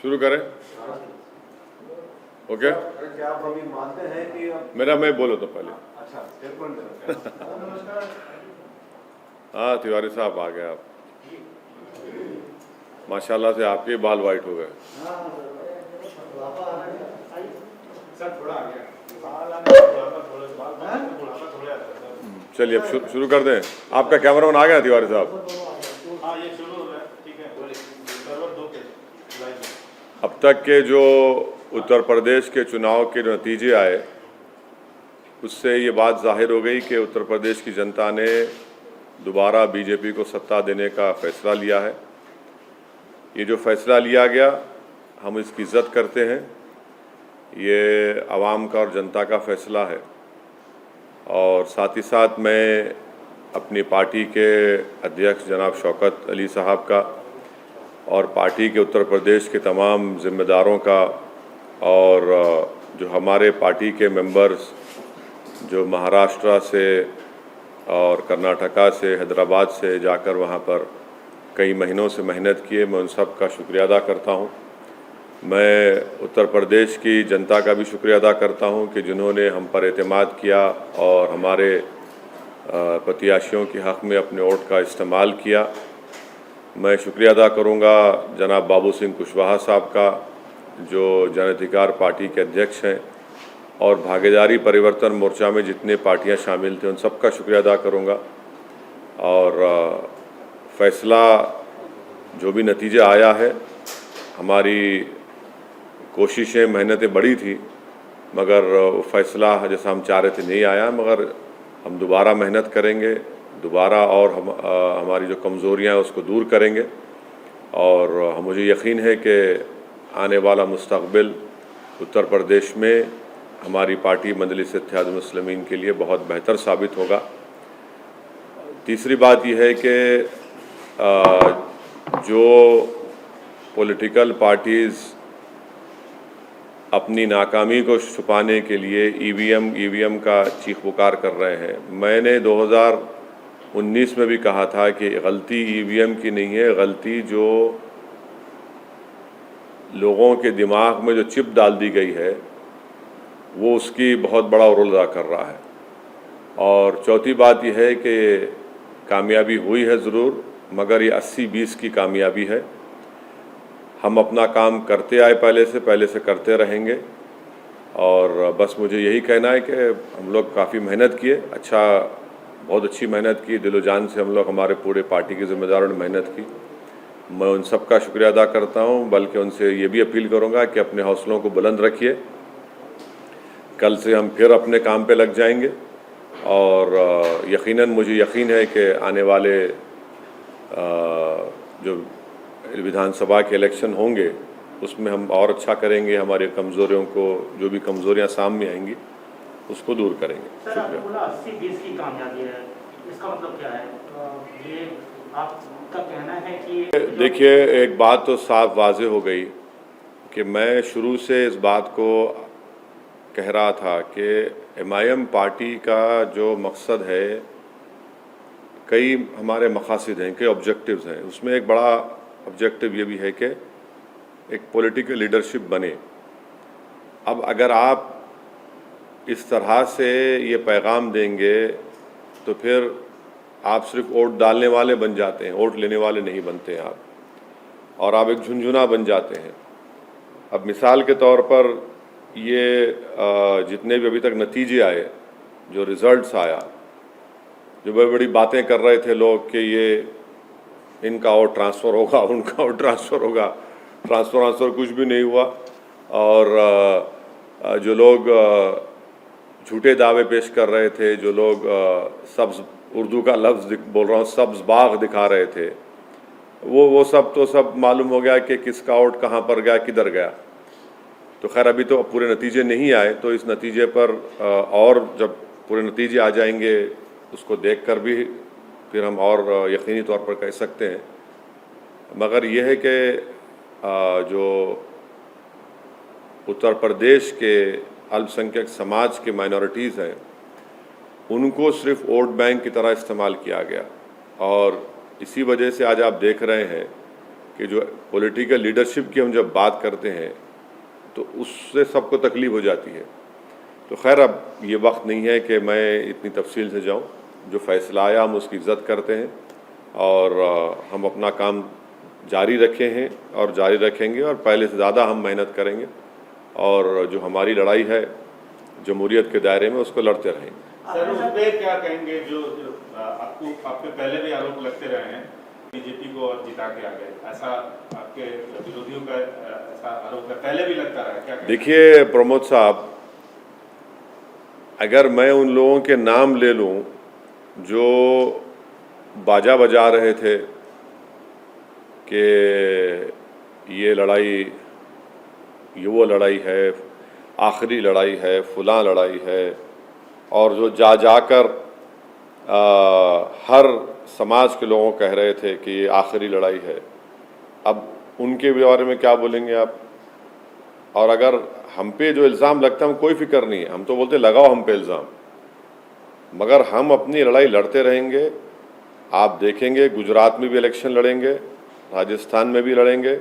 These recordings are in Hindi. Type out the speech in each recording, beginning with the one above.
शुरू करें। ओके, क्या आप अभी मानते हैं कि मेरा मैं बोलो तो पहले। अच्छा स्टेटमेंट हाँ तिवारी साहब आ गए आप। माशाल्लाह से आपके बाल वाइट हो गए। सर थोड़ा आ गया चलिए अब शुरू कर दें। आपका कैमरामैन आ गया तिवारी साहब? हाँ ये शुरू हो गया, ठीक है। सर्वर 2 पे लाइव है। अब तक के जो उत्तर प्रदेश के चुनाव के जो नतीजे आए उससे ये बात जाहिर हो गई कि उत्तर प्रदेश की जनता ने दोबारा बीजेपी को सत्ता देने का फ़ैसला लिया है। ये जो फ़ैसला लिया गया हम इसकी इज़्ज़त करते हैं। ये आवाम का और जनता का फ़ैसला है और साथ ही साथ मैं अपनी पार्टी के अध्यक्ष जनाब शौकत अली साहब का और पार्टी के उत्तर प्रदेश के तमाम ज़िम्मेदारों का और जो हमारे पार्टी के मेंबर्स जो महाराष्ट्र से और कर्नाटका से हैदराबाद से जाकर वहाँ पर कई महीनों से मेहनत किए, मैं उन सब का शुक्रिया अदा करता हूँ। मैं उत्तर प्रदेश की जनता का भी शुक्रिया अदा करता हूँ कि जिन्होंने हम पर एतमाद किया और हमारे प्रत्याशियों के हक़ में अपने वोट का इस्तेमाल किया। मैं शुक्रिया अदा करूँगा जनाब बाबू सिंह कुशवाहा साहब का जो जन अधिकार पार्टी के अध्यक्ष हैं और भागीदारी परिवर्तन मोर्चा में जितने पार्टियां शामिल थे उन सब का शुक्रिया अदा करूँगा। और फ़ैसला जो भी नतीजा आया है, हमारी कोशिशें मेहनतें बड़ी थी मगर वो फ़ैसला जैसा हम चाह रहे थे नहीं आया, मगर हम दोबारा मेहनत करेंगे, दोबारा और हमारी जो कमज़ोरियाँ हैं उसको दूर करेंगे और मुझे यकीन है कि आने वाला मुस्तक़बिल उत्तर प्रदेश में हमारी पार्टी मजलिस इत्तेहाद मुस्लिमीन के लिए बहुत बेहतर साबित होगा। तीसरी बात यह है कि जो पॉलिटिकल पार्टीज़ अपनी नाकामी को छुपाने के लिए ईवीएम का चीख पुकार कर रहे हैं, मैंने 2019 में भी कहा था कि गलती ईवीएम की नहीं है, गलती जो लोगों के दिमाग में जो चिप डाल दी गई है वो उसकी बहुत बड़ा रोल अदा कर रहा है। और चौथी बात यह है कि कामयाबी हुई है ज़रूर, मगर ये 80-20 की कामयाबी है। हम अपना काम करते आए पहले से करते रहेंगे और बस मुझे यही कहना है कि हम लोग काफ़ी मेहनत किए, बहुत अच्छी मेहनत की, दिलो जान से हम लोग हमारे पूरे पार्टी के ज़िम्मेदारों ने मेहनत की। मैं उन सब का शुक्रिया अदा करता हूँ, बल्कि उनसे ये भी अपील करूँगा कि अपने हौसलों को बुलंद रखिए। कल से हम फिर अपने काम पे लग जाएंगे और यकीनन मुझे यकीन है कि आने वाले जो विधानसभा के इलेक्शन होंगे उसमें हम और अच्छा करेंगे, हमारे कमज़ोरियों को, जो भी कमज़ोरियां सामने आएंगी उसको दूर करेंगे। सर आपने बोला 80-20 की कामयाबी है, इसका मतलब क्या है? ये आपका कहना है कि देखिए, एक बात तो साफ वाज़ेह हो गई कि मैं शुरू से इस बात को कह रहा था कि एमआईएम पार्टी का जो मकसद है, कई हमारे मकासद हैं, कई ऑब्जेक्टिव्स हैं, उसमें एक बड़ा ऑब्जेक्टिव ये भी है कि एक पॉलिटिकल लीडरशिप बने। अब अगर आप इस तरह से ये पैगाम देंगे तो फिर आप सिर्फ वोट डालने वाले बन जाते हैं, वोट लेने वाले नहीं बनते हैं आप, और आप एक झुंझुना बन जाते हैं। अब मिसाल के तौर पर ये जितने भी अभी तक नतीजे आए, जो रिज़ल्ट्स आया, जो बड़ी बड़ी बातें कर रहे थे लोग कि ये इनका वोट ट्रांसफ़र होगा, उनका वोट ट्रांसफ़र होगा, ट्रांसफ़र कुछ भी नहीं हुआ। और जो लोग झूठे दावे पेश कर रहे थे, जो लोग सब्ज़, उर्दू का लफ्ज़ बोल रहा हूँ, सब्ज़ बाग दिखा रहे थे, वो सब तो सब मालूम हो गया कि किसका वोट कहाँ पर गया, किधर गया। तो खैर अभी तो पूरे नतीजे नहीं आए, तो इस नतीजे पर और जब पूरे नतीजे आ जाएंगे उसको देखकर भी फिर हम और यकीनी तौर पर कह सकते हैं। मगर यह है कि जो उत्तर प्रदेश के अल्पसंख्यक समाज के माइनॉरिटीज़ हैं उनको सिर्फ वोट बैंक की तरह इस्तेमाल किया गया, और इसी वजह से आज आप देख रहे हैं कि जो पॉलिटिकल लीडरशिप की हम जब बात करते हैं तो उससे सबको तकलीफ हो जाती है। तो खैर अब ये वक्त नहीं है कि मैं इतनी तफसील से जाऊं। जो फ़ैसला आया हम उसकी इज़्ज़त करते हैं और हम अपना काम जारी रखे हैं और जारी रखेंगे और पहले से ज़्यादा हम मेहनत करेंगे और जो हमारी लड़ाई है जमहूरियत के दायरे में उसको लड़ते रहेंगे। सर उस पे क्या कहेंगे जो आपको आप पे पहले भी आरोप लगते रहे हैं बीजेपी को और जिता के आ गए, ऐसा आपके विरोधियों का ऐसा आरोप है, पहले भी लगता रहा, क्या कहेंगे? देखिए प्रमोद साहब, अगर मैं उन लोगों के नाम ले लूं जो बाजा बजा रहे थे कि ये लड़ाई ये वो लड़ाई है, आखिरी लड़ाई है, फलां लड़ाई है, और जो जाकर हर समाज के लोगों कह रहे थे कि ये आखिरी लड़ाई है, अब उनके बारे में क्या बोलेंगे आप? और अगर हम पे जो इल्ज़ाम लगता है हम कोई फिक्र नहीं है, हम तो बोलते लगाओ हम पे इल्ज़ाम, मगर हम अपनी लड़ाई लड़ते रहेंगे। आप देखेंगे गुजरात में भी इलेक्शन लड़ेंगे, राजस्थान में भी लड़ेंगे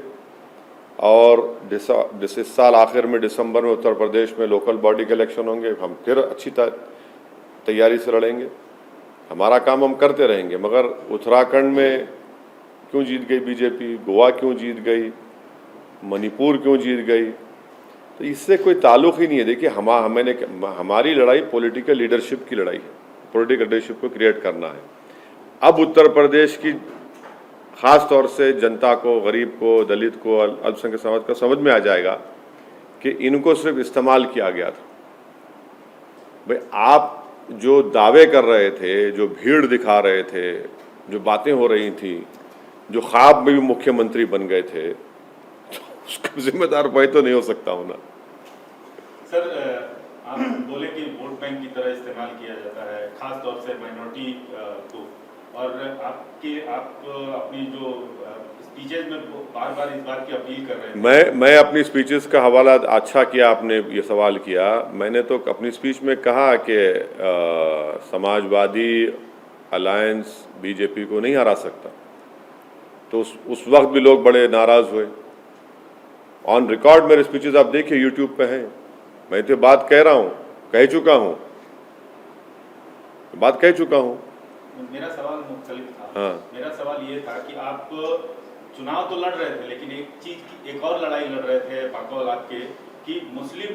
और इस साल आखिर में दिसंबर में उत्तर प्रदेश में लोकल बॉडी के इलेक्शन होंगे, हम फिर अच्छी तैयारी से लड़ेंगे। हमारा काम हम करते रहेंगे। मगर उत्तराखंड में क्यों जीत गई बीजेपी, गोवा क्यों जीत गई, मणिपुर क्यों जीत गई, तो इससे कोई ताल्लुक़ ही नहीं है। देखिए हमारी लड़ाई पॉलिटिकल लीडरशिप की लड़ाई है, पॉलिटिकल लीडरशिप को क्रिएट करना है। अब उत्तर प्रदेश की ख़ास तौर से जनता को, गरीब को, दलित को, अल्पसंख्यक समाज को समझ में आ जाएगा कि इनको सिर्फ इस्तेमाल किया गया था। भाई आप जो दावे कर रहे थे, जो भीड़ दिखा रहे थे, जो बातें हो रही थी, जो ख्वाब में भी मुख्यमंत्री बन गए थे, तो उसका जिम्मेदार भाई तो नहीं हो सकता हूँ ना। सर आप बोले कि वोट बैंक की तरह इस्तेमाल किया जाता है, खास तौर से माइनॉरिटी को, और आप अपनी जो स्पीचेज में बार बार इस बात की अपील कर रहे हैं। मैं अपनी स्पीचेस का हवाला, अच्छा किया आपने ये सवाल किया। मैंने तो अपनी स्पीच में कहा कि समाजवादी अलायंस बीजेपी को नहीं हरा सकता, तो उस वक्त भी लोग बड़े नाराज़ हुए। ऑन रिकॉर्ड मेरे स्पीचेस आप देखिए, यूट्यूब पे हैं। मैं तो बात कह रहा हूँ, कह चुका हूँ, बात कह चुका हूँ। मेरा सवाल मुख्तलिफ था। हाँ। मेरा सवाल ये था कि आप चुनाव तो लड़ रहे थे, लेकिन एक और लड़ाई लड़ रहे थे बकौल आपके कि मुस्लिम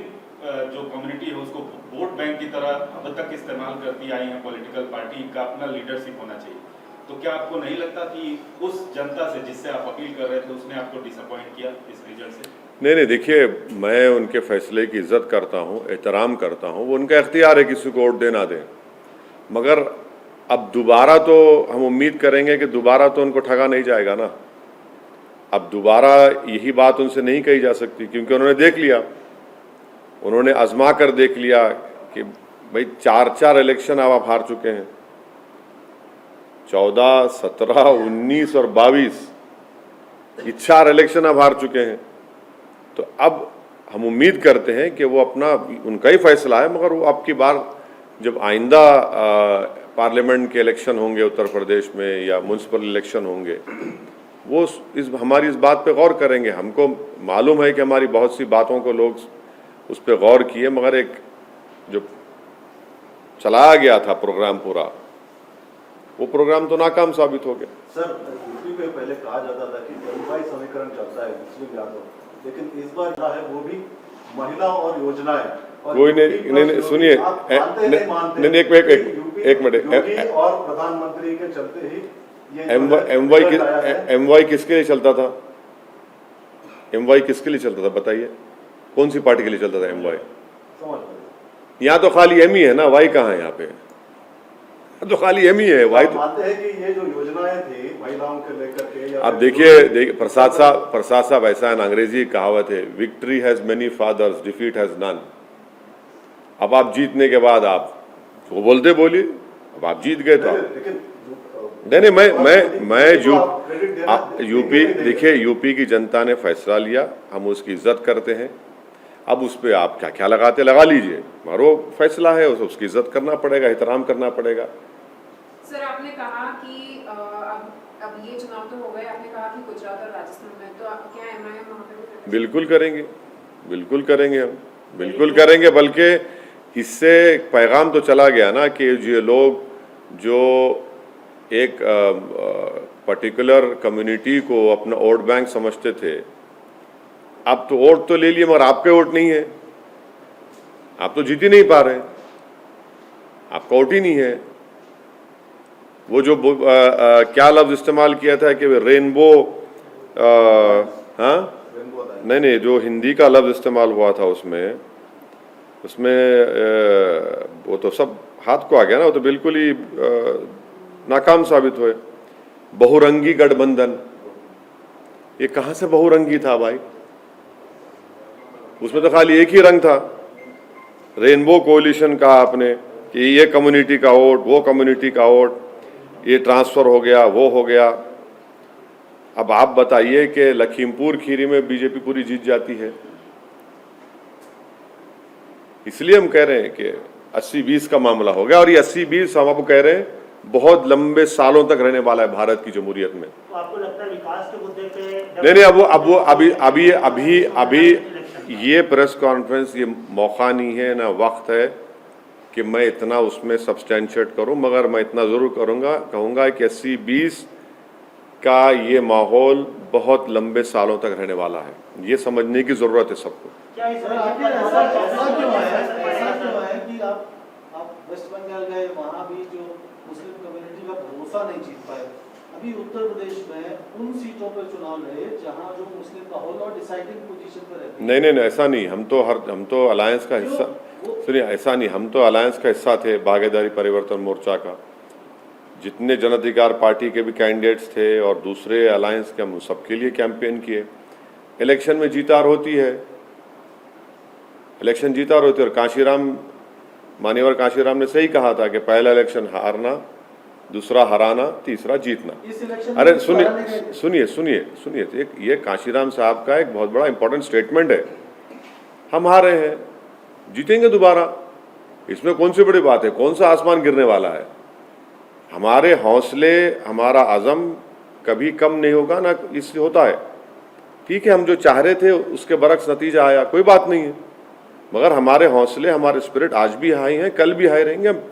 जो कम्युनिटी है उसको वोट बैंक की तरह अब तक इस्तेमाल करती आई है पॉलिटिकल पार्टी का, अपना लीडरशिप होना चाहिए। तो क्या आपको नहीं लगता कि उस जनता से जिससे आप अपील कर रहे थे उसने आपको डिसअपॉइंट किया इस रिजल्ट से? नहीं, देखिए मैं उनके फैसले की इज्जत करता हूँ, एहतराम करता हूँ, वो उनका इख्तियार है किसी को वोट देना दें। मगर अब दोबारा तो हम उम्मीद करेंगे कि दोबारा तो उनको ठगा नहीं जाएगा ना। अब दोबारा यही बात उनसे नहीं कही जा सकती, क्योंकि उन्होंने देख लिया, उन्होंने आजमा कर देख लिया कि भाई 4 इलेक्शन आप हार चुके हैं, 14, 17, 19 और 22, ये 4 इलेक्शन आप हार चुके हैं। तो अब हम उम्मीद करते हैं कि वो अपना, उनका ही फैसला है, मगर वो आपकी बार जब आइंदा पार्लियामेंट के इलेक्शन होंगे उत्तर प्रदेश में या म्यूनसिपल इलेक्शन होंगे, वो हमारी इस बात पे गौर करेंगे। हमको मालूम है कि हमारी बहुत सी बातों को लोग उस पर गौर किए, मगर एक जो चलाया गया था प्रोग्राम पूरा, वो प्रोग्राम तो नाकाम साबित हो गया। सर यूपी में पहले कहा जाता था कि जलवायु समीकरण चलता है मुस्लिम यादव, लेकिन इस बार जो है वो भी महिला और योजनाएं। कोई नहीं, सुनिए, नहीं, एक मिनट, और प्रधानमंत्री के चलते ही एमवाई किसके लिए चलता था? एमवाई किसके लिए चलता था बताइए? कौन सी पार्टी के लिए चलता था एमवाई? यहाँ तो खाली एम ही है ना, वाई कहाँ है यहाँ पे? तो खाली एम ही है, वाई तो मानते हैं कि ये जो योजनाएं थी महिलाओं के लेकर के। अब देखिए प्रसाद साहब ऐसा है ना, अंग्रेजी कहावत है, victory has many fathers, defeat has none. अब आप जीतने के बाद आप वो बोलते बोलिए, अब आप जीत गए तो नहीं, मैं यूपी, देखिए यूपी की जनता ने फैसला लिया, हम उसकी इज्जत करते हैं। अब उस पर आप क्या लगाते लगा लीजिए, मगर वो फैसला है, उसकी इज्जत करना पड़ेगा, एहतराम करना पड़ेगा। सर आपने कहा कि अब ये चुनाव तो हो गए, आपने कहा कि गुजरात और राजस्थान में, तो आप क्या एमआईएम वहाँ पे बिल्कुल करेंगे, बिल्कुल करेंगे, हम बिल्कुल करेंगे। बल्कि इससे एक पैगाम तो चला गया ना कि ये लोग जो एक पर्टिकुलर कम्युनिटी को अपना वोट बैंक समझते थे, अब तो वोट तो ले लिए मगर आपके वोट नहीं है, आप तो जीत ही नहीं पा रहे, आपका वोट ही नहीं है। वो जो क्या लफ्ज इस्तेमाल किया था कि रेनबो, हाँ नहीं, जो हिंदी का लफ्ज इस्तेमाल हुआ था उसमें वो तो सब हाथ को आ गया ना, वो तो बिल्कुल ही नाकाम साबित हुए। बहुरंगी गठबंधन, ये कहाँ से बहुरंगी था भाई? उसमें तो खाली एक ही रंग था। रेनबो कोलिशन कहा आपने कि ये कम्युनिटी का वोट, वो कम्युनिटी का वोट, ये ट्रांसफर हो गया, वो हो गया। अब आप बताइए कि लखीमपुर खीरी में बीजेपी पूरी जीत जाती है। इसलिए हम कह रहे हैं कि 80-20 का मामला हो गया, और ये 80-20 हम आपको कह रहे हैं बहुत लंबे सालों तक रहने वाला है भारत की जमहूरियत में। तो आपको लगता है विकास के मुद्दे पे नहीं, अब वो अभी ये प्रेस कॉन्फ्रेंस ये मौका नहीं है ना वक्त है कि मैं इतना उसमें सब्सटेंशिएट करूं, मगर मैं इतना ज़रूर कहूँगा कि 80-20 का ये माहौल बहुत लंबे सालों तक रहने वाला है, ये समझने की ज़रूरत है सबको। क्या इस ऐसा क्यों है कि आप वेस्ट बंगाल गए, वहाँ भी जो मुस्लिम कम्युनिटी का भरोसा नहीं जीत पाए। अभी उत्तर प्रदेश में उन सीटों पर चुनाव लड़े जहाँ जो मुस्लिम का होल और डिसाइडिंग पोजीशन पर रहते। नहीं, ऐसा नहीं, हम तो अलायंस का हिस्सा, सुनिए, ऐसा नहीं, हम तो अलायंस का हिस्सा थे, भागीदारी परिवर्तन मोर्चा का। जितने जन अधिकार पार्टी के भी कैंडिडेट्स थे और दूसरे अलायंस के, हम सबके लिए कैंपेन किए। इलेक्शन में जीत हार होती है, इलेक्शन जीत हार होती है। और मान्यवर कांशीराम ने सही कहा था कि पहला इलेक्शन हारना, दूसरा हराना, तीसरा जीतना। अरे सुनिए, एक ये कांशीराम साहब का एक बहुत बड़ा इंपॉर्टेंट स्टेटमेंट है। हम हारे हैं, जीतेंगे दोबारा, इसमें कौन सी बड़ी बात है, कौन सा आसमान गिरने वाला है? हमारे हौसले, हमारा अज़म कभी कम नहीं होगा ना, इससे होता है। ठीक है, हम जो चाह रहे थे उसके बरक्स नतीजा आया, कोई बात नहीं है, मगर हमारे हौसले, हमारे स्पिरिट आज भी हाई हैं, कल भी हाई रहेंगे, हम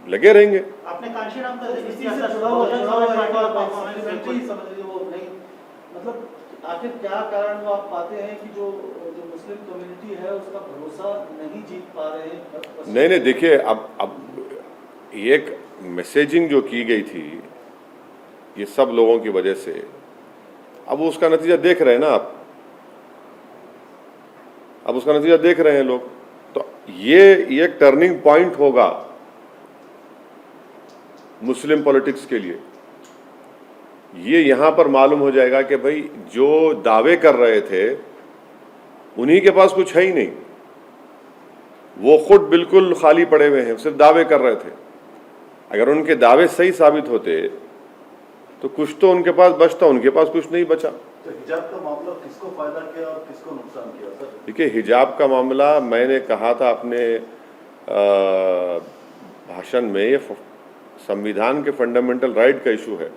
लगे रहेंगे। आपने कांशीराम का मतलब आखिर क्या कारण आप पाते हैं कि जो मुस्लिम कम्युनिटी है उसका भरोसा नहीं जीत पा रहे हैं? नहीं, देखिए, अब एक मैसेजिंग जो की गई थी ये सब लोगों की वजह से, अब उसका नतीजा देख रहे हैं ना आप, अब उसका नतीजा देख रहे हैं लोग। तो ये एक टर्निंग पॉइंट होगा मुस्लिम पॉलिटिक्स के लिए। ये यहां पर मालूम हो जाएगा कि भाई जो दावे कर रहे थे उन्हीं के पास कुछ है ही नहीं, वो खुद बिल्कुल खाली पड़े हुए हैं, सिर्फ दावे कर रहे थे। अगर उनके दावे सही साबित होते तो कुछ तो उनके पास बचता, उनके पास कुछ नहीं बचा। तो हिजाब का मामला किसको फायदा किया और किसको नुकसान किया सर? देखिए, हिजाब का मामला मैंने कहा था अपने भाषण में, ये संविधान के फंडामेंटल राइट का इशू है।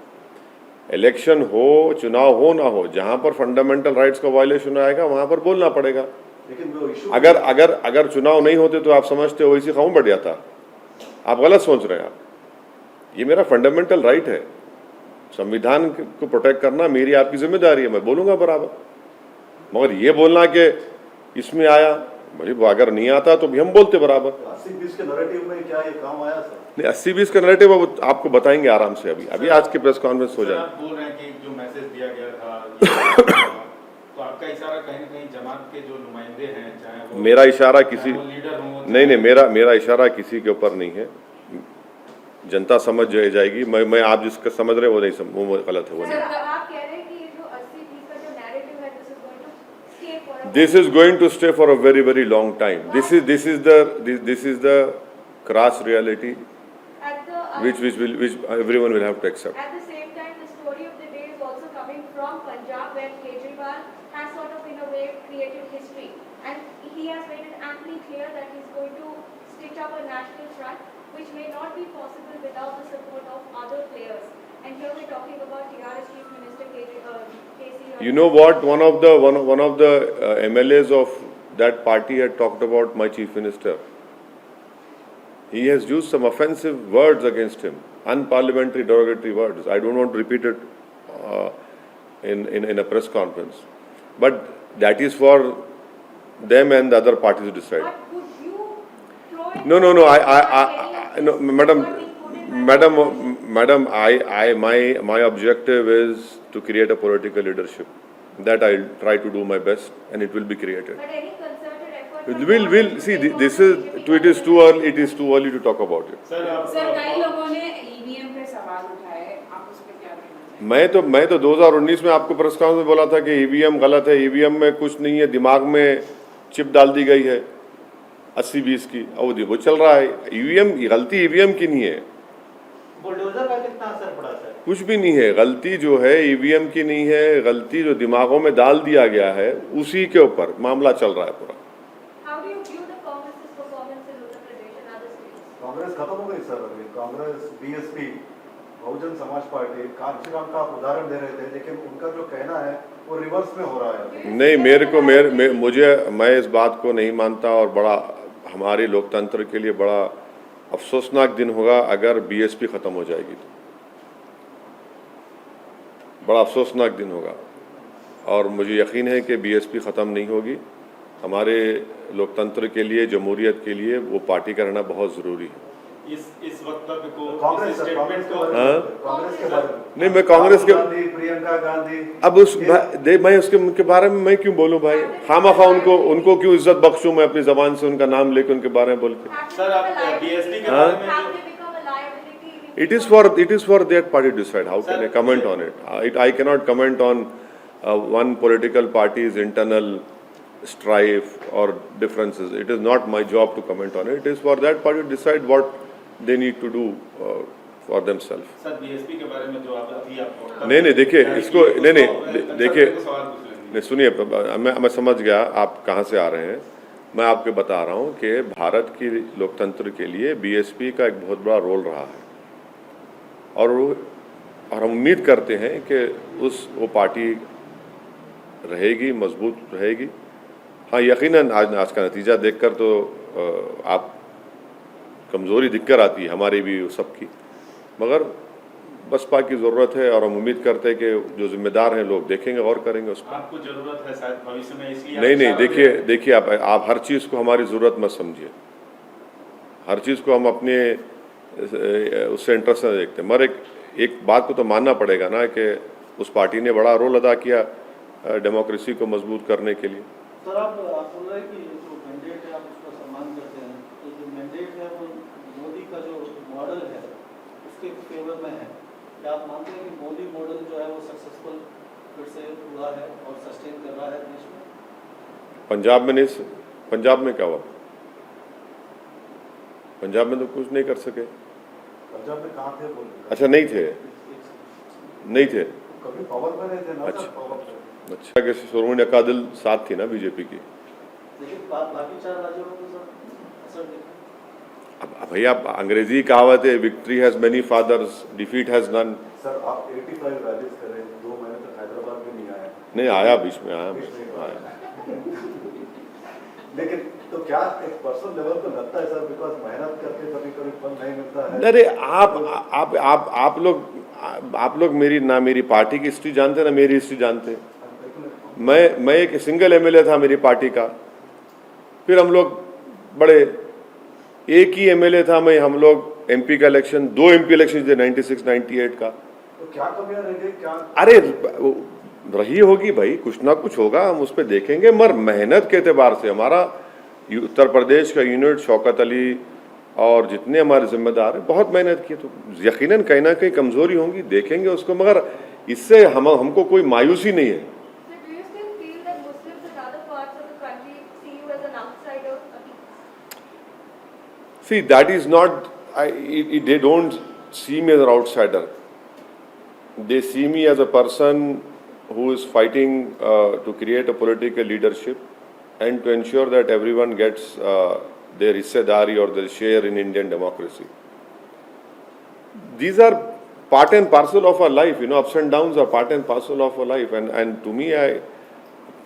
इलेक्शन हो, चुनाव हो ना हो, जहां पर फंडामेंटल राइट्स का वायलेशन आएगा वहां पर बोलना पड़ेगा। लेकिन वो इशू अगर चुनाव नहीं होते तो आप समझते हो इसी खाऊं बढ़ जाता। आप गलत सोच रहे हैं। आप, ये मेरा फंडामेंटल राइट है, संविधान को प्रोटेक्ट करना मेरी आपकी जिम्मेदारी है, मैं बोलूंगा बराबर। मगर ये बोलना कि इसमें आया, भाई अगर नहीं आता तो भी हम बोलते बराबर। 80-20 के नैरेटिव में क्या ये काम आया सर? नहीं, 80-20 का नैरेटिव आपको बताएंगे आराम से, अभी आज की प्रेस कॉन्फ्रेंस हो जाए। आप बोल रहे हैं कि जो मैसेज दिया गया था तो आपका इशारा कहीं ना कहीं जमात के जो नुमाइंदे हैं, चाहे वो मेरा इशारा किसी लीडर हो, नहीं, मेरा इशारा किसी के ऊपर नहीं है, जनता समझ जाएगी। मैं आप जिसका समझ रहे हैं वो नहीं, वो गलत है, वो नहीं। आप कह रहे हैं कि जो 80-20 का जो नैरेटिव है, this is going to stay for a very very long time. This is the crass reality which everyone will have to accept. At the same time, the story of the day is also coming from Punjab, where Kejriwal has sort of in a way created history, and he has made it amply clear that he's going to stitch up a national front, which may not be possible without the support of other players. And here we're talking about TRS Chief Minister KC. You know what? One of the MLAs of that party had talked about my chief minister. He has used some offensive words against him, unparliamentary, derogatory words. I don't want to repeat it in a press conference, but that is for them and the other parties to decide. But would you throw it? No, no, madam. My objective is to create a political leadership. That I'll try to do my best, and it will be created. But any concerted effort? We'll see. This is it is too early. It is too early to talk about it. Sir आप सर कई लोगों ने ईवीएम पे सवाल उठाए, आप उस पर क्या कहना चाहेंगे? मैं तो 2019 में आपको प्रेस कॉन्फ्रेंस में बोला था कि ईवीएम गलत है, ईवीएम में कुछ नहीं है, दिमाग में चिप डाल दी गई है 80-20 की, और वो चल रहा है। ईवीएम गलती ईवीएम की नहीं है, बुलडोजर का कितना असर पड़ा सर? कुछ भी नहीं है। गलती जो है ईवीएम की नहीं है, गलती जो दिमागों में डाल दिया गया है उसी के ऊपर मामला चल रहा है पूरा। How do you view the Congress's performance in Uttar Pradesh and other states? Congress खत्म हो गई सर। अभी कांग्रेस, बीएसपी, बहुजन समाज पार्टी, कांशीराम का आप उदाहरण दे रहे थे, लेकिन उनका जो कहना है वो रिवर्स में हो रहा है। नहीं, मैं इस बात को नहीं मानता, और बड़ा हमारे लोकतंत्र के लिए बड़ा अफसोसनाक दिन होगा अगर बीएसपी खत्म हो जाएगी तो। बड़ा अफसोसनाक दिन होगा, और मुझे यकीन है कि बीएसपी ख़त्म नहीं होगी। हमारे लोकतंत्र के लिए, जमहूरियत के लिए वो पार्टी का रहना बहुत ज़रूरी है। इस वक्तव्य को, कांग्रेस इस सर, स्टेटमेंट को, कांग्रेस के बारे में नहीं, मैं कांग्रेस के प्रियंका गांधी, अब मैं उनके बारे में मैं क्यों बोलूं भाई? खामखा उनको क्यों इज्जत बख्शूं मैं अपनी ज़बान से उनका नाम लेकर उनके बारे में बोल के? सर आप बीएसपी के बारे में Have they become a liability? It is for that party to decide. How can I comment on it? I cannot comment on one political party's internal strife or differences. It is not my job to comment on it. It is for that party to decide what they need to do for themselves. Sir BSP के बारे में जो आप अभी आप नहीं, देखिए इसको, देखिए, सवाल पूछ लेंगे। नहीं सुनिए, मैं समझ गया आप कहाँ से आ रहे हैं। मैं आपको बता रहा हूँ कि भारत की लोकतंत्र के लिए बीएसपी का एक बहुत बड़ा रोल रहा है, और हम उम्मीद करते हैं कि वो पार्टी रहेगी, मजबूत रहेगी। हाँ, यकीनन आज का नतीजा देखकर तो आप कमज़ोरी दिखकर आती है हमारी भी, सबकी, मगर बसपा की ज़रूरत है, और हम उम्मीद करते हैं कि जो जिम्मेदार हैं लोग देखेंगे और करेंगे उसको। आपको जरूरत है शायद भविष्य में, इसलिए नहीं, देखिए आप हर चीज़ को हमारी ज़रूरत मत समझिए। हर चीज़ को हम अपने उससे इंटरेस्ट से देखते हैं, मगर एक बात को तो मानना पड़ेगा ना कि उस पार्टी ने बड़ा रोल अदा किया डेमोक्रेसी को मजबूत करने के लिए। सर आप बोल रहे हैं कि जो मैंडेट है आप उसका सम्मान करते हैं, तो जो मैंडेट है वो मोदी का जो मॉडल है उसके फेवर में है। क्या आप मानते हैं कि मोदी मॉडल जो है वो सक्सेसफुल फिर से हुआ है और सस्टेन कर रहा है देश में? पंजाब में क्या हुआ? पंजाब में तो कुछ नहीं कर सके। पंजाब में कहाँ थे बोल? अच्छा, नहीं थे कभी पावर में नहीं थे ना। अच्छा। पावर में अच्छा, कि शिरोमणि अकाली दल साथ थी ना बीजेपी की। लेकिन बाकी 4 राज्यों में तो सर असर देखा। अब भैया अंग्रेजी कहावत है, victory has many fathers, defeat has none. Sir आप 85 रैलीज करें, 2 महीने तक हैदराबाद में नहीं आए। नहीं आया, बीच में आया। लेकिन तो क्या एक पर्सनल लेवल पे लगता है सर, बिकॉज मेहनत करके कभी फल नहीं मिलता है। अरे आप लोग मेरी पार्टी की हिस्ट्री जानते ना मेरी हिस्ट्री जानते। मैं एक सिंगल एमएलए था मेरी पार्टी का, फिर हम लोग बड़े, एक ही एमएलए था मैं, हम लोग एमपी का इलेक्शन, 2 एमपी इलेक्शन थे 96-98 का। तो क्या कमियां रह गई? क्या अरे रही होगी भाई, कुछ ना कुछ होगा, हम उस पर देखेंगे, मगर मेहनत के एतबार से हमारा उत्तर प्रदेश का यूनिट, शौकत अली और जितने हमारे जिम्मेदार हैं बहुत मेहनत की, तो यकीनन कहीं ना कहीं कमज़ोरी होंगी, देखेंगे उसको, मगर इससे हमको कोई मायूसी नहीं है। So do you still feel that Muslims in other parts of the country see you as an outsider? See, that is not, they don't see me as an outsider. They see me as a person who is fighting to create a political leadership and to ensure that everyone gets their hissedari or their share in Indian democracy. These are part and parcel of our life. You know, ups and downs are part and parcel of our life. And to me,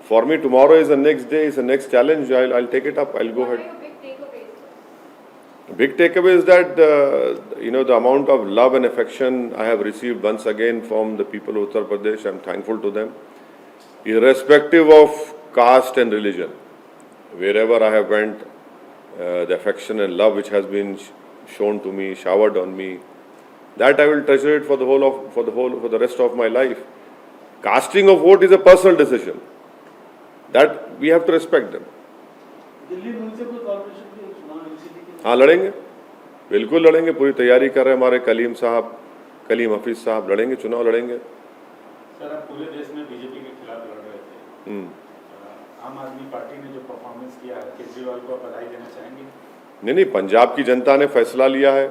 for me, tomorrow is the next day, is the next challenge. I'll take it up. I'll go What are ahead. your big takeaways? Big takeaway is that the amount of love and affection I have received once again from the people of Uttar Pradesh. I'm thankful to them, irrespective of caste and religion. Wherever I have went, the affection and love which has been shown to me, showered on me, that I will treasure it for the rest of my life. Casting of vote is a personal decision. That we have to respect them. Delhi municipal corporation के चुनाव एमसीडी के हाँ, लड़ेंगे, बिल्कुल लड़ेंगे, पूरी तैयारी कर रहे हैं हमारे कलीम हफीज साहब, लड़ेंगे, चुनाव लड़ेंगे। सर, आप पूरे देश में बीजेपी के खिलाफ लड़ रहे थे। आम आदमी पार्टी ने जो परफॉर्मेंस किया है, केजरीवाल को आप बधाई देना चाहेंगे? नहीं, पंजाब की जनता ने फैसला लिया है,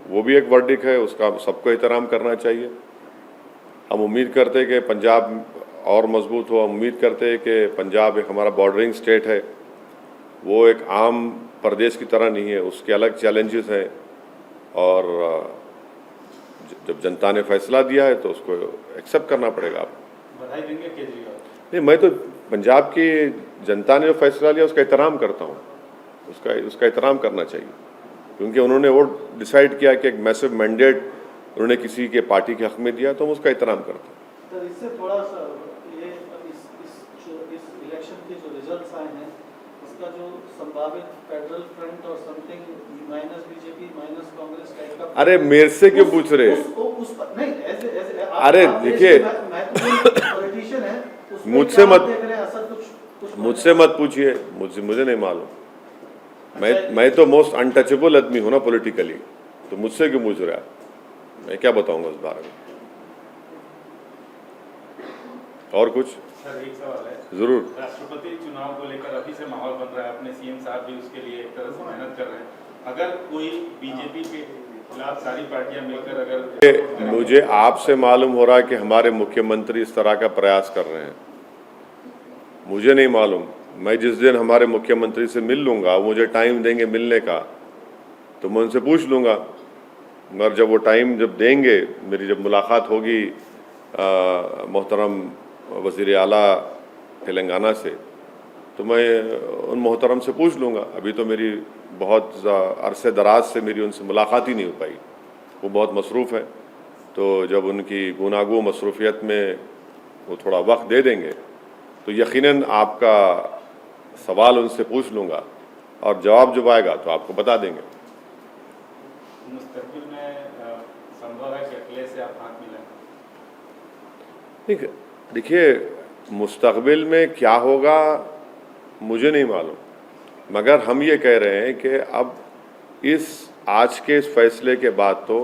वो भी एक वर्डिक्ट है, उसका सबको एहतराम करना चाहिए। हम उम्मीद करते हैं कि पंजाब और मजबूत हो। हम उम्मीद करते हैं कि पंजाब एक हमारा बॉर्डरिंग स्टेट है, वो एक आम प्रदेश की तरह नहीं है, उसके अलग चैलेंजेस हैं। और जब जनता ने फैसला दिया है तो उसको एक्सेप्ट करना पड़ेगा। आप बधाई देंगे केजरीवाल? नहीं, मैं तो पंजाब की जनता ने जो फैसला लिया उसका एहतराम करता हूँ, उसका एहतराम करना चाहिए, क्योंकि उन्होंने वो डिसाइड किया कि एक मैसिव मैंडेट उन्होंने किसी के पार्टी के हक में दिया, तो हम उसका एहतराम करते हैं। सर, इससे थोड़ा सा ये इस इलेक्शन के जो रिजल्ट्स आए हैं, इसका जो संभावित फेडरल फ्रंट और something minus BJP minus Congress type का, अरे मेरे से क्यों पूछ रहे? नहीं, ऐसे अरे देखिए, पॉलिटिशियन है, मुझसे मत कुछ मुझसे मत पूछिए, मुझे नहीं मालूम। मैं तो मोस्ट अनटचेबल आदमी हूँ ना पॉलिटिकली, तो मुझसे क्यों पूछ रहे आप? मैं क्या बताऊंगा उस बारे में? और कुछ? सर, एक सवाल है। जरूर। राष्ट्रपति चुनाव को लेकर अभी से माहौल बन रहा है, अपने सीएम साहब भी उसके लिए एक तरह से मेहनत कर रहे हैं। अगर कोई बीजेपी के खिलाफ सारी पार्टियां मिलकर अगर, मुझे आपसे मालूम हो रहा है कि हमारे मुख्यमंत्री इस तरह का प्रयास कर रहे हैं, मुझे नहीं मालूम। मैं जिस दिन हमारे मुख्यमंत्री से मिल लूँगा, मुझे टाइम देंगे मिलने का, तो मैं उनसे पूछ लूँगा। मगर जब वो टाइम जब देंगे, मेरी जब मुलाकात होगी मोहतरम वज़ीर आला तेलंगाना से, तो मैं उन मोहतरम से पूछ लूँगा। अभी तो मेरी बहुत अरसे दराज से मेरी उनसे मुलाकात ही नहीं हो पाई, वो बहुत मसरूफ़ हैं। तो जब उनकी गुनागो मसरूफियत में वो थोड़ा वक्त दे देंगे, तो यकीनन आपका सवाल उनसे पूछ लूँगा, और जवाब जब आएगा तो आपको बता देंगे। मुस्तकबिल में संभव है कि अकेले से आप हाथ मिलाएं? ठीक है, देखिए, मुस्तकबिल में क्या होगा मुझे नहीं मालूम, मगर हम ये कह रहे हैं कि अब आज के इस फैसले के बाद तो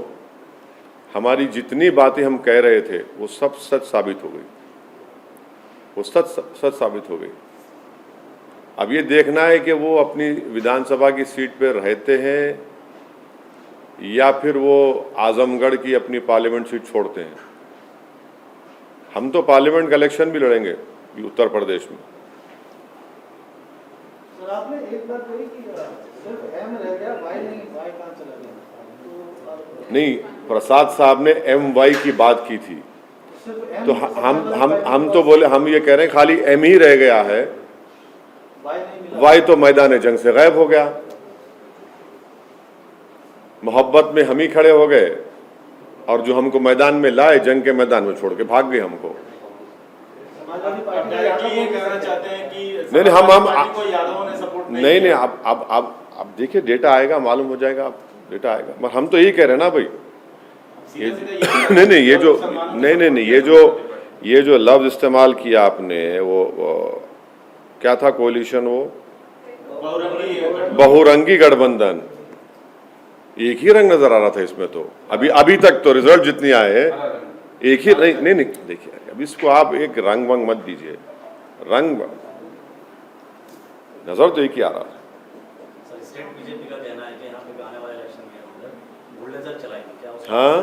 हमारी जितनी बातें हम कह रहे थे वो सब सच साबित हो गई, वो सच साबित हो गई। अब ये देखना है कि वो अपनी विधानसभा की सीट पर रहते हैं या फिर वो आजमगढ़ की अपनी पार्लियामेंट सीट छोड़ते हैं। हम तो पार्लियामेंट का इलेक्शन भी लड़ेंगे उत्तर प्रदेश में। सर, आपने एक बात कही कि सिर्फ एम रह गया, वाई नहीं, वाई कहाँ चला गया? तो नहीं, प्रसाद साहब ने MY की बात की थी, सिर्फ एम, तो हम तो बोले, हम ये कह रहे हैं खाली M ही रह गया है, वाई नहीं मिला। वाई तो मैदान जंग से गायब हो गया। मोहब्बत में हम ही खड़े हो गए, और जो हमको मैदान में लाए, जंग के मैदान में छोड़ के भाग गए हमको। समाजवादी आप पार्टी डायरेक्टली ये कहना चाहते हैं कि नहीं, हम समाजवादी को यादवों ने सपोर्ट नहीं, अब देखिए, डेटा आएगा, मालूम हो जाएगा, अब डेटा आएगा। मगर हम तो यही कह रहे हैं ना भाई, नहीं, ये जो लफ्ज इस्तेमाल किया आपने, वो क्या था कोalition, वो बहुरंगी गठबंधन, एक ही रंग नजर आ रहा था इसमें। तो अभी तक तो रिजल्ट जितनी आए हैं एक ही नहीं, देखिए, अब इसको आप एक रंग वंग मत दीजिए, रंग नजर तो एक ही आ रहा है। सर, स्टेट बीजेपी का कहना है कि यहाँ पे आने वाले इलेक्शन के अंदर बुलडोजर चलाएंगे, क्या उसका? हाँ,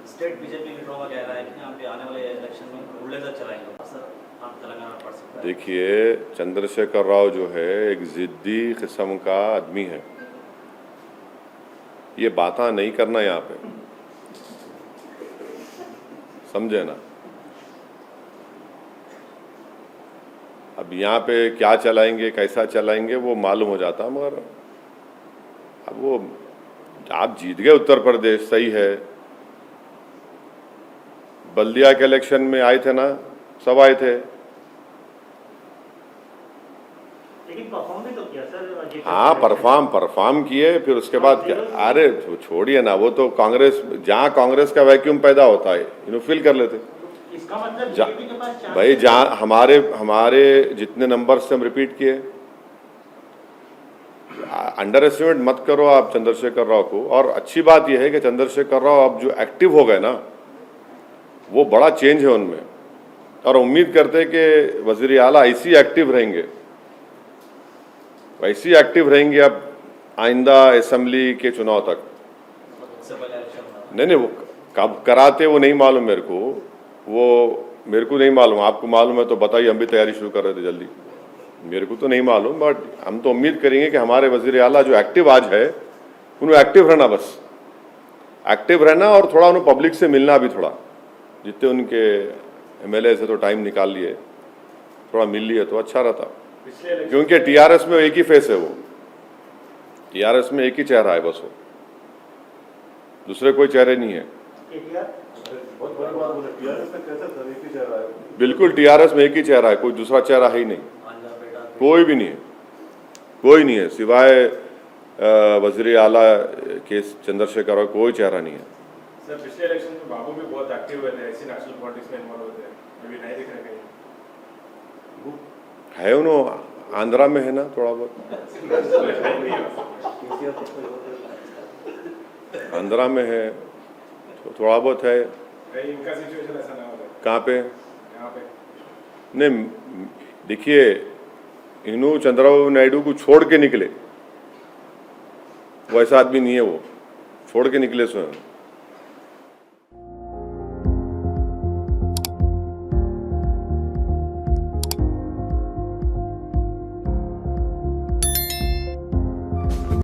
स्टेट बीजेपी लीडरों का कहना है कि यहाँ पे आने वाले इलेक्शन में बुलडोजर चलाएंगे। सर, आप तेलंगाना पढ़ सकते हैं। देखिए, चंद्रशेखर राव जो है एक जिद्दी किस्म का आदमी है, ये बातें नहीं करना यहाँ पे। समझे ना। अब यहाँ पे क्या चलाएंगे कैसा चलाएंगे वो मालूम हो जाता, मगर अब वो आप जीत गए उत्तर प्रदेश, सही है। बल्दिया के इलेक्शन में आए थे ना, सब आए थे। लेकिन परफॉर्म भी तो किया सर। हाँ, परफॉर्म किए, फिर उसके बाद क्या, अरे छोड़िए ना, वो तो कांग्रेस, जहाँ कांग्रेस का वैक्यूम पैदा होता है इन्हों फिल कर लेते। इसका मतलब बीजेपी के पास चांस भाई जहाँ हमारे जितने नंबर से हम रिपीट किए, अंडर एस्टिमेट मत करो आप चंद्रशेखर राव को। और अच्छी बात यह है कि चंद्रशेखर राव अब जो एक्टिव हो गए ना, वो बड़ा चेंज है उनमें, और उम्मीद करते हैं कि वजीर आला ऐसी एक्टिव रहेंगे, वैसी एक्टिव रहेंगे अब आइंदा असेंबली के चुनाव तक। इससे पहले इलेक्शन हुआ। नहीं, वो कब कराते वो नहीं मालूम मेरे को, वो मेरे को नहीं मालूम। आपको मालूम है तो बताइए, हम भी तैयारी शुरू कर रहे थे जल्दी। मेरे को तो नहीं मालूम, बट हम तो उम्मीद करेंगे कि हमारे वजीर आला जो एक्टिव आज है, उन्हें एक्टिव रहना, बस एक्टिव रहना, और थोड़ा उन्हें पब्लिक से मिलना भी, थोड़ा जितने उनके MLA से तो टाइम निकाल लिए, थोड़ा मिल लिए तो अच्छा रहता। क्योंकि TRS में एक ही फेस है, वो TRS में एक ही चेहरा है बस, वो दूसरे कोई चेहरे नहीं है। बहुत बड़ी बात बोले, टीआरएस में कैसे सर एक ही चेहरा है? बिल्कुल TRS में एक ही चेहरा है, कोई दूसरा चेहरा है ही नहीं, आंध्र बेटा कोई भी नहीं है, कोई नहीं है सिवाय वजीर आला के चंद्रशेखर राव, कोई चेहरा नहीं है। सर पिछले इलेक्शन में बाबू भी बहुत एक्टिव हुए थे, ऐसी नेशनल पॉलिटिक्स में इन्वॉल्व होते हैं, अभी नहीं दिख रहे कहीं। है उन्होंने आंध्रा में है ना थोड़ा बहुत, आंध्रा में है, थोड़ा बहुत है। कहीं इनका सिचुएशन ऐसा ना हो जाए। कहाँ पे? यहाँ पे नहीं, देखिए, इन्हों चंद्रबाबू नायडू को छोड़ के निकले, वो ऐसा आदमी नहीं है, वो छोड़ के निकले स्वयं।